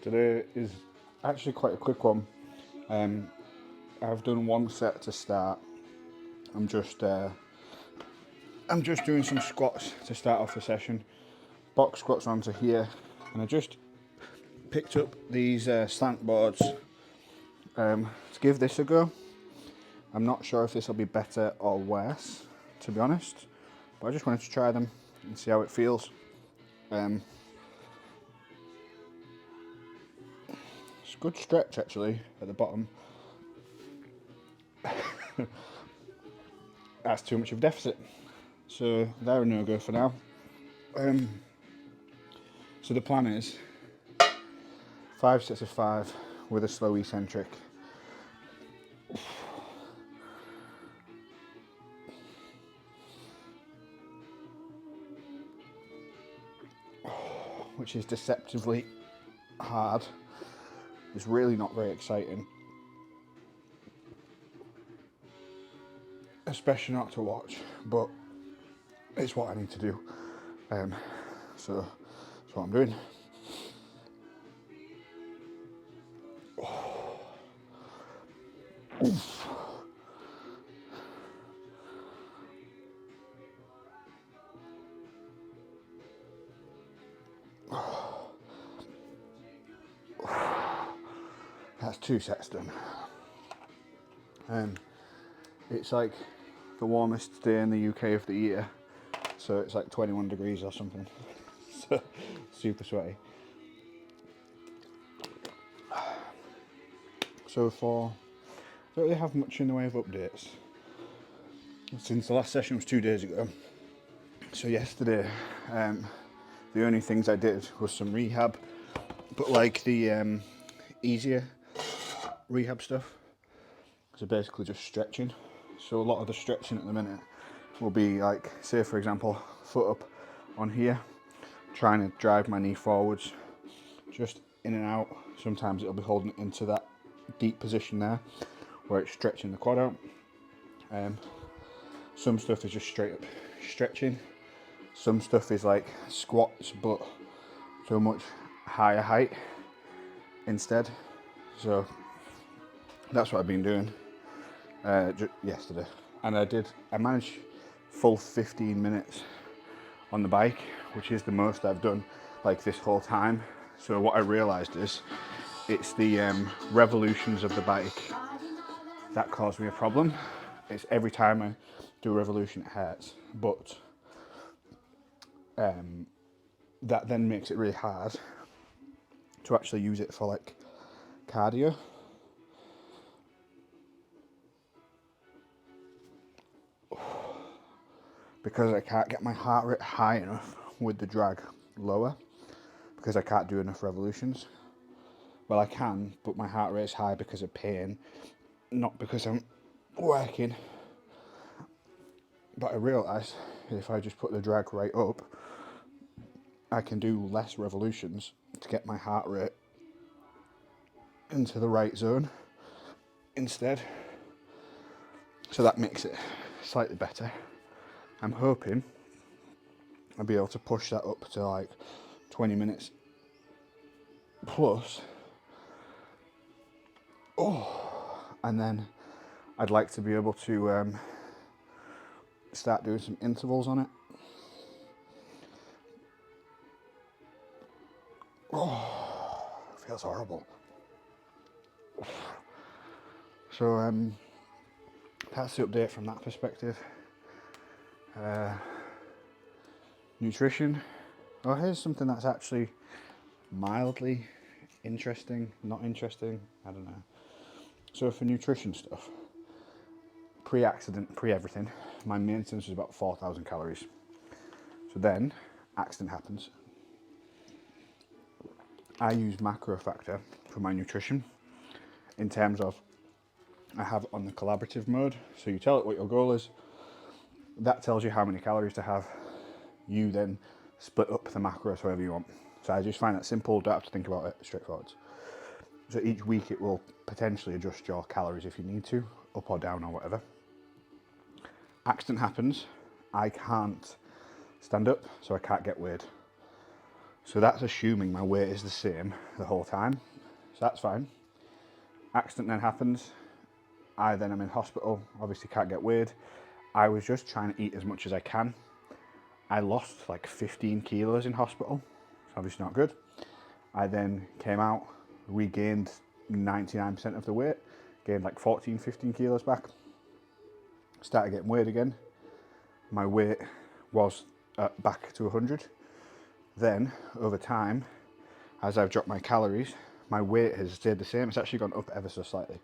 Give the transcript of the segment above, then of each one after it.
Today is actually quite a quick one. I've done one set to start. I'm just doing some squats to start off the session. Box squats onto here, and I just picked up these slant boards to give this a go. I'm not sure if this will be better or worse, to be honest, but I just wanted to try them and see how it feels. It's a good stretch actually at the bottom. That's too much of a deficit, so they're a no-go for now. So the plan is 5 sets of 5 with a slow eccentric. Which is deceptively hard. It's really not very exciting, especially not to watch, but it's what I need to do. So that's what I'm doing. Oof. That's 2 sets done. It's like the warmest day in the UK of the year, so it's like 21 degrees or something. So super sweaty. So I don't really have much in the way of updates since the last session was 2 days ago. So yesterday, the only things I did was some rehab, but like the easier rehab stuff. So basically just stretching. So a lot of the stretching at the minute will be like, say for example, foot up on here, trying to drive my knee forwards, just in and out. Sometimes it'll be holding it into that deep position there, where it's stretching the quad out. Some stuff is just straight up stretching. Some stuff is like squats, but so much higher height instead. So that's what I've been doing yesterday, and I managed full 15 minutes on the bike, which is the most I've done like this whole time. So what I realized is it's the revolutions of the bike that caused me a problem. It's every time I do a revolution it hurts, but that then makes it really hard to actually use it for like cardio. Because I can't get my heart rate high enough with the drag lower, because I can't do enough revolutions. Well, I can, but my heart rate is high because of pain, not because I'm working. But I realised if I just put the drag right up, I can do less revolutions to get my heart rate into the right zone instead. So that makes it slightly better. I'm hoping I'll be able to push that up to like 20 minutes plus. And then I'd like to be able to start doing some intervals on it. Feels horrible. So that's the update from that perspective. Nutrition. Oh, here's something that's actually mildly interesting, not interesting, I don't know. So for nutrition stuff, pre-accident, pre-everything, my maintenance was about 4,000 calories. So then, accident happens. I use Macro Factor for my nutrition in terms of I have it on the collaborative mode. So you tell it what your goal is. That tells you how many calories to have. You then split up the macros however you want. So I just find that simple, don't have to think about it, straightforward. So each week it will potentially adjust your calories if you need to, up or down or whatever. Accident happens, I can't stand up, so I can't get weighed. So that's assuming my weight is the same the whole time. So that's fine. Accident then happens. I then am in hospital, obviously can't get weighed. I was just trying to eat as much as I can. I lost like 15 kilos in hospital, it's obviously not good. I then came out, regained 99% of the weight, gained like 14, 15 kilos back, started getting weighed again. My weight was back to 100. Then, over time, as I've dropped my calories, my weight has stayed the same. It's actually gone up ever so slightly.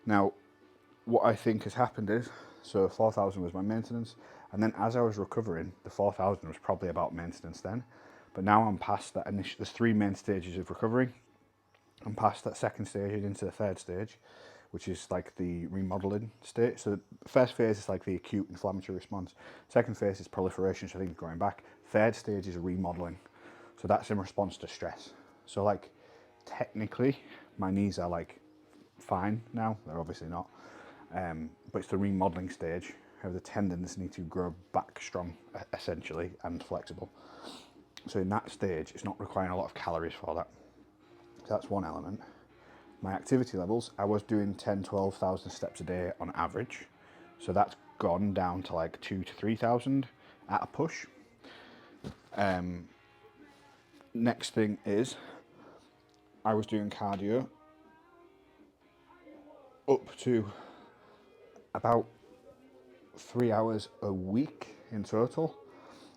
Now, what I think has happened is, so 4,000 was my maintenance, and then as I was recovering, the 4,000 was probably about maintenance then. But now I'm past that initial, there's 3 main stages of recovery. I'm past that second stage and into the third stage, which is like the remodeling state. So the first phase is like the acute inflammatory response. Second phase is proliferation, so things going back. Third stage is remodeling. So that's in response to stress. So like technically my knees are like fine now. They're obviously not. But it's the remodeling stage of the tendons need to grow back strong essentially and flexible. So in that stage, it's not requiring a lot of calories for that. So that's one element. My activity levels, I was doing 10, 12,000 steps a day on average. So that's gone down to like 2,000 to 3,000 at a push. Next thing is, I was doing cardio up to about 3 hours a week in total.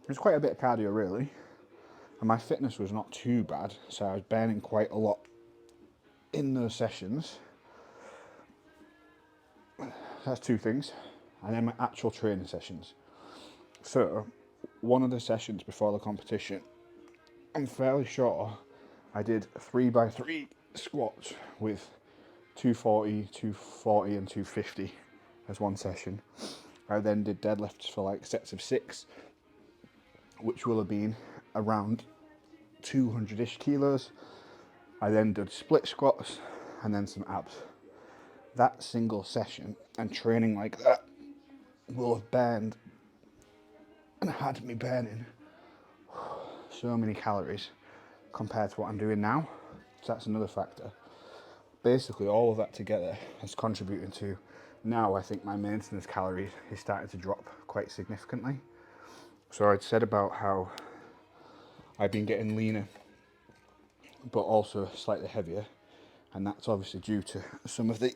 It was quite a bit of cardio really. And my fitness was not too bad, so I was burning quite a lot in those sessions. That's 2 things. And then my actual training sessions. So, one of the sessions before the competition, I'm fairly sure I did 3x3 squats with 240, 240 and 250 as one session. I then did deadlifts for like sets of 6, which will have been around 200-ish kilos. I then did split squats and then some abs. That single session and training like that will have burned and had me burning so many calories compared to what I'm doing now. So that's another factor. Basically, all of that together is contributing to now I think my maintenance calories is starting to drop quite significantly. So I'd said about how I've been getting leaner but also slightly heavier, and that's obviously due to some of the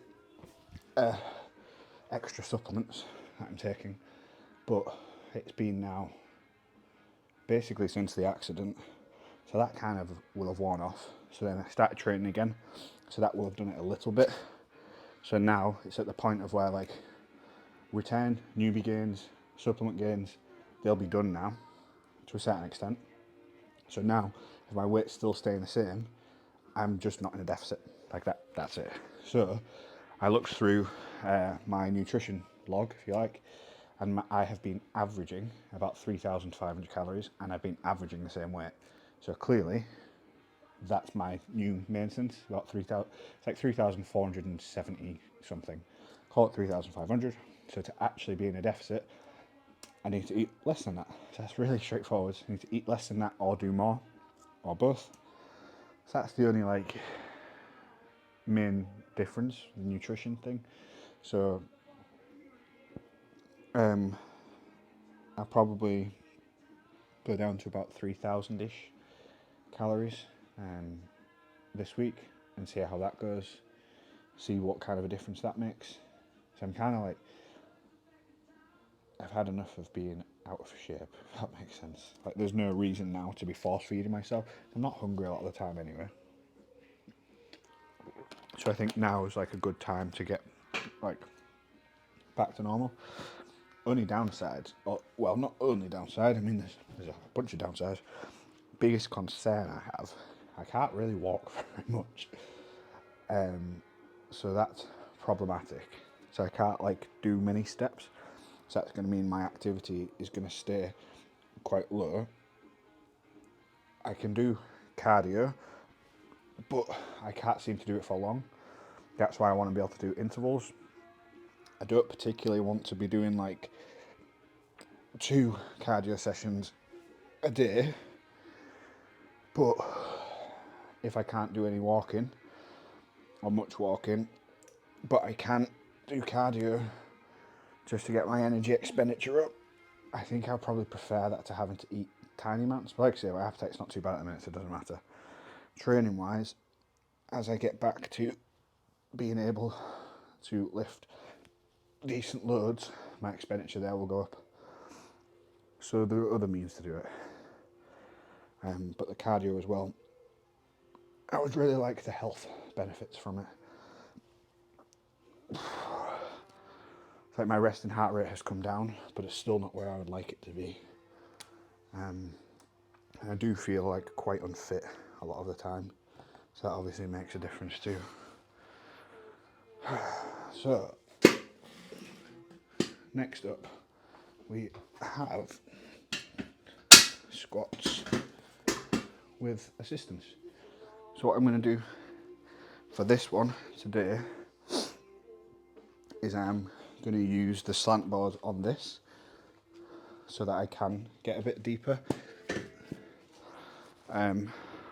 extra supplements that I'm taking. But it's been now basically since the accident, so that kind of will have worn off. So then I started training again, so that will have done it a little bit. So now it's at the point of where like return, newbie gains, supplement gains, they'll be done now to a certain extent. So now if my weight's still staying the same, I'm just not in a deficit. Like that's it. So I looked through my nutrition log, if you like, and I have been averaging about 3,500 calories, and I've been averaging the same weight. So clearly, that's my new maintenance, about 3,000, it's like 3,470 something. Call it 3,500. So to actually be in a deficit, I need to eat less than that. So that's really straightforward. I need to eat less than that or do more, or both. So that's the only like main difference, the nutrition thing. So I'll probably go down to about 3,000-ish calories this week and see how that goes, see what kind of a difference that makes. So I'm kind of like, I've had enough of being out of shape, if that makes sense. Like there's no reason now to be force feeding myself. I'm not hungry a lot of the time anyway. So I think now is like a good time to get like back to normal. Only downside, or well, not only downside, I mean there's a bunch of downsides. Biggest concern I have, I can't really walk very much. So that's problematic. So I can't like do many steps. So that's going to mean my activity is going to stay quite low. I can do cardio, but I can't seem to do it for long. That's why I want to be able to do intervals. I don't particularly want to be doing like 2 cardio sessions a day, But if I can't do any walking or much walking, but I can do cardio just to get my energy expenditure up, I think I'll probably prefer that to having to eat tiny amounts. But like I say, my appetite's not too bad at the minute, so it doesn't matter. Training wise, as I get back to being able to lift decent loads, my expenditure there will go up. So there are other means to do it. But the cardio as well, I would really like the health benefits from it. It's like my resting heart rate has come down, but it's still not where I would like it to be. And I do feel like quite unfit a lot of the time, so that obviously makes a difference too. So, next up, we have squats with assistance. So what I'm going to do for this one today is I'm going to use the slant board on this so that I can get a bit deeper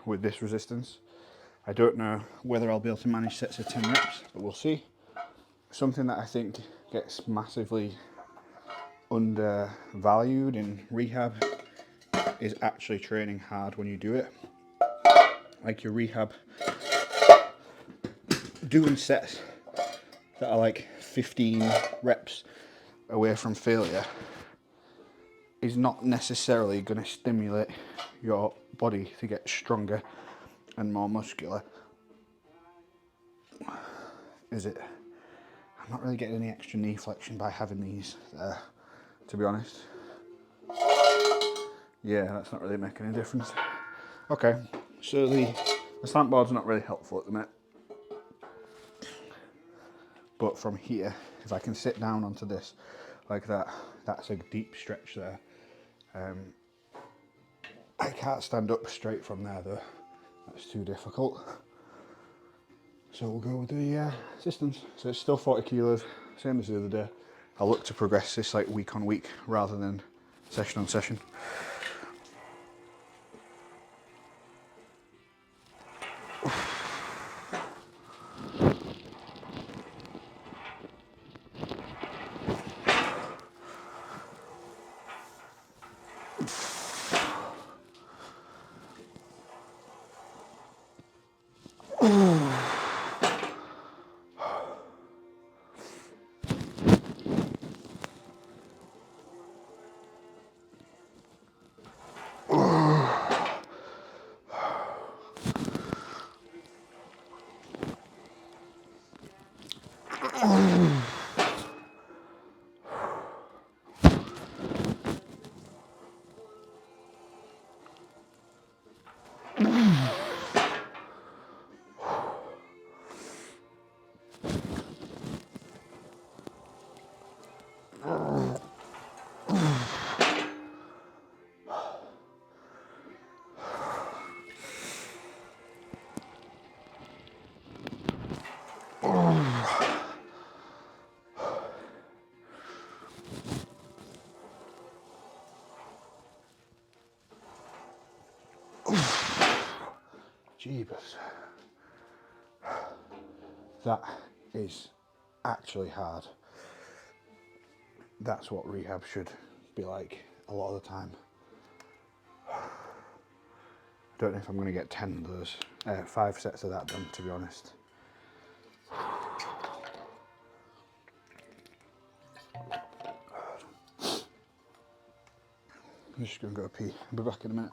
with this resistance. I don't know whether I'll be able to manage sets of 10 reps, but we'll see. Something that I think gets massively undervalued in rehab is actually training hard when you do it. Like your rehab, doing sets that are like 15 reps away from failure is not necessarily going to stimulate your body to get stronger and more muscular, is it? I'm not really getting any extra knee flexion by having these there, to be honest. Yeah, that's not really making any difference. Okay, so the slant board's not really helpful at the minute. But from here, if I can sit down onto this like that, that's a deep stretch there. I can't stand up straight from there though, that's too difficult. So we'll go with the assistance. So it's still 40 kilos, same as the other day. I'll look to progress this like week on week rather than session on session. Jeebus. That is actually hard. That's what rehab should be like a lot of the time. Don't know if I'm going to get 10 of those, 5 sets of that done, to be honest. I'm just going to go pee. I'll be back in a minute.